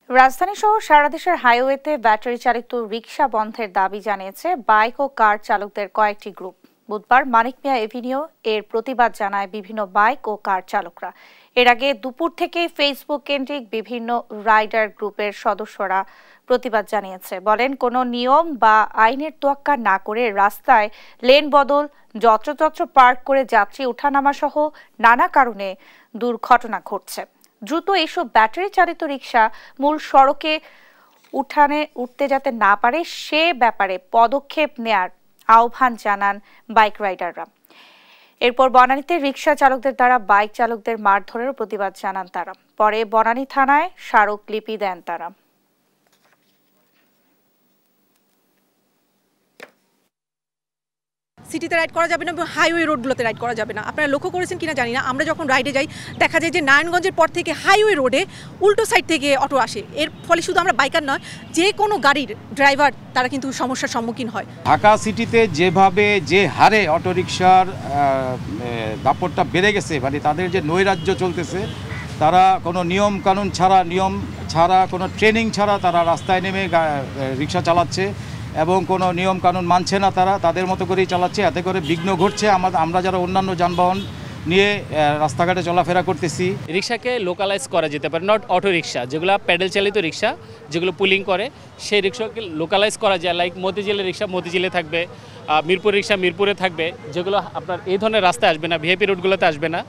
রাজধানী সহ সারা দেশের হাইওয়েতে ব্যাটারি চালিত রিকশা বন্ধের দাবি জানিয়েছে বাইক ও কার চালকদের কয়েকটি গ্রুপ। বুধবার মানিক মিয়া এভিনিউ এর প্রতিবাদ জানায় বিভিন্ন বাইক ও কার চালকরা। এর আগে দুপুর থেকে ফেসবুক কেন্দ্রিক বিভিন্ন রাইডার গ্রুপের সদস্যরা প্রতিবাদ জানিয়েছে। বলেন, কোনো নিয়ম বা আইনের তোয়াক্কা না করে রাস্তায় লেন বদল, যত্রতত্র পার্ক করে যাত্রী ওঠানামা সহ নানা কারণে দুর্ঘটনা ঘটছে। দ্রুত এইসব ব্যাটারি চালিত রিকশা মূল সড়কে উঠতে যাতে না পারে সে ব্যাপারে পদক্ষেপ নেয়ার আহ্বান জানান বাইক রাইডাররা। এরপর বনানীতে রিকশা চালকদের দ্বারা বাইক চালকদের মারধরের প্রতিবাদ জানান তারা। পরে বনানী থানায় স্মারকলিপি দেন তারা। সিটিতে রাইড করা যাবে না এবং হাইওয়ে রোডগুলোতে রাইড করা যাবে না। আপনারা লক্ষ্য করেছেন কিনা জানি না, আমরা যখন রাইডে যাই দেখা যায় যে নারায়ণগঞ্জের পর থেকে হাইওয়ে রোডে উল্টো সাইড থেকে অটো আসে। এর ফলে শুধু আমরা বাইকার নয়, যে কোনো গাড়ির ড্রাইভার তারা কিন্তু সমস্যার সম্মুখীন হয়। ঢাকা সিটিতে যেভাবে যে হারে অটোরিকশার দাপটটা বেড়ে গেছে, মানে তাদের যে নৈরাজ্য চলতেছে, তারা কোনো নিয়ম ছাড়া কোনো ট্রেনিং ছাড়া তারা রাস্তায় নেমে রিকশা চালাচ্ছে এবং কোনো নিয়ম কানুন মানছে না, তারা তাদের মতো করেই চালাচ্ছে। এতে করে বিঘ্ন ঘটছে আমরা যারা অন্যান্য যানবাহন নিয়ে রাস্তাঘাটে চলাফেরা করতেছি। রিক্সাকে লোকালাইজ করা যেতে পারে, নট অটো রিক্সা, যেগুলো প্যাডেল চালিত রিক্সা, যেগুলো পুলিং করে, সেই রিক্সাকে লোকালাইজ করা যায়। লাইক মতিঝিলের রিক্সা মতিঝিলে থাকবে, মিরপুর রিক্সা মিরপুরে থাকবে, যেগুলো আপনার এই ধরনের রাস্তায় আসবে না, ভিআইপি রোডগুলোতে আসবে না।